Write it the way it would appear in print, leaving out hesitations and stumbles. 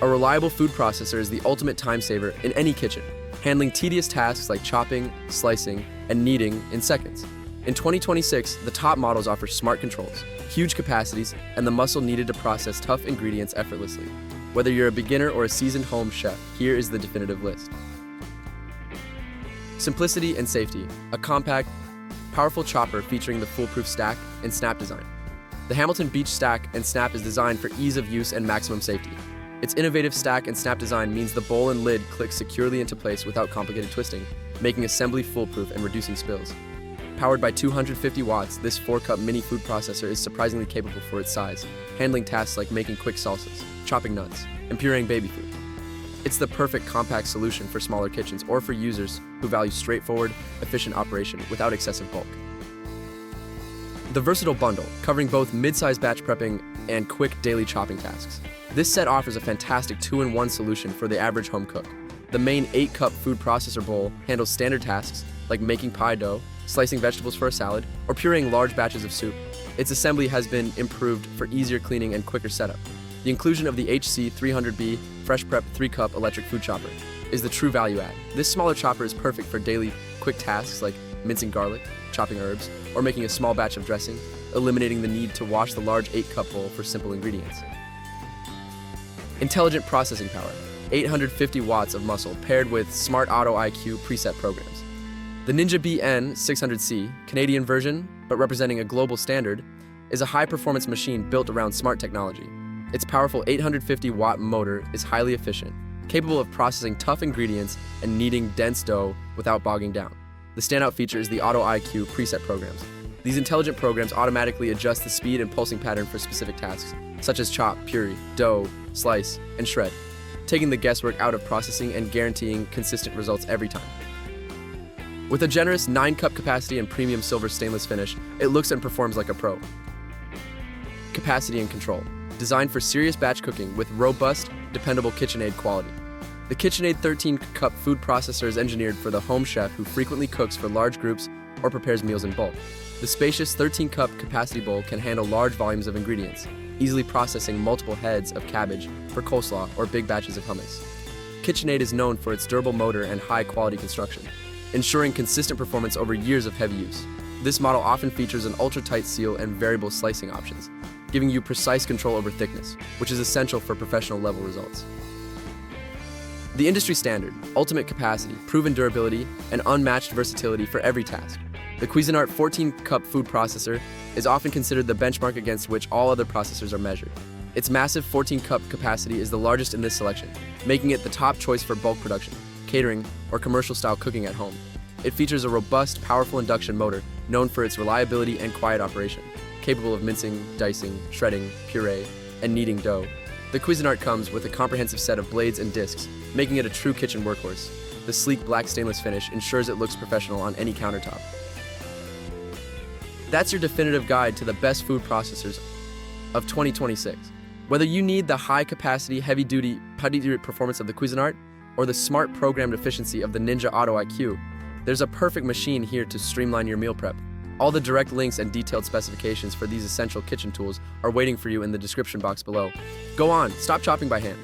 A reliable food processor is the ultimate time saver in any kitchen, handling tedious tasks like chopping, slicing, and kneading in seconds. In 2026, the top models offer smart controls, huge capacities, and the muscle needed to process tough ingredients effortlessly. Whether you're a beginner or a seasoned home chef, here is the definitive list. Simplicity and safety, a compact, powerful chopper featuring the foolproof stack and snap design. The Hamilton Beach Stack and Snap is designed for ease of use and maximum safety. Its innovative stack and snap design means the bowl and lid click securely into place without complicated twisting, making assembly foolproof and reducing spills. Powered by 250 watts, this 4-cup mini food processor is surprisingly capable for its size, handling tasks like making quick salsas, chopping nuts, and pureeing baby food. It's the perfect compact solution for smaller kitchens or for users who value straightforward, efficient operation without excessive bulk. The versatile bundle, covering both mid-size batch prepping and quick daily chopping tasks. This set offers a fantastic 2-in-1 solution for the average home cook. The main 8-cup food processor bowl handles standard tasks like making pie dough, slicing vegetables for a salad, or pureeing large batches of soup. Its assembly has been improved for easier cleaning and quicker setup. The inclusion of the HC300B Fresh Prep 3-cup electric food chopper is the true value add. This smaller chopper is perfect for daily quick tasks like mincing garlic, chopping herbs, or making a small batch of dressing, eliminating the need to wash the large 8-cup bowl for simple ingredients. Intelligent processing power, 850 watts of muscle paired with Smart Auto IQ preset programs. The Ninja BN600C, Canadian version, but representing a global standard, is a high-performance machine built around smart technology. Its powerful 850-watt motor is highly efficient, capable of processing tough ingredients and kneading dense dough without bogging down. The standout feature is the Auto IQ preset programs. These intelligent programs automatically adjust the speed and pulsing pattern for specific tasks, such as chop, puree, dough, slice, and shred, taking the guesswork out of processing and guaranteeing consistent results every time. With a generous 9-cup capacity and premium silver stainless finish, it looks and performs like a pro. Capacity and control, designed for serious batch cooking with robust, dependable KitchenAid quality. The KitchenAid 13-cup food processor is engineered for the home chef who frequently cooks for large groups or prepares meals in bulk. The spacious 13-cup capacity bowl can handle large volumes of ingredients, easily processing multiple heads of cabbage for coleslaw or big batches of hummus. KitchenAid is known for its durable motor and high-quality construction, ensuring consistent performance over years of heavy use. This model often features an ultra-tight seal and variable slicing options, giving you precise control over thickness, which is essential for professional-level results. The industry standard, ultimate capacity, proven durability, and unmatched versatility for every task. The Cuisinart 14-cup food processor is often considered the benchmark against which all other processors are measured. Its massive 14-cup capacity is the largest in this selection, making it the top choice for bulk production, catering, or commercial-style cooking at home. It features a robust, powerful induction motor known for its reliability and quiet operation, capable of mincing, dicing, shredding, puree, and kneading dough. The Cuisinart comes with a comprehensive set of blades and discs, making it a true kitchen workhorse. The sleek black stainless finish ensures it looks professional on any countertop. That's your definitive guide to the best food processors of 2026. Whether you need the high-capacity, heavy-duty performance of the Cuisinart or the smart programmed efficiency of the Ninja Auto IQ, there's a perfect machine here to streamline your meal prep. All the direct links and detailed specifications for these essential kitchen tools are waiting for you in the description box below. Go on, stop chopping by hand.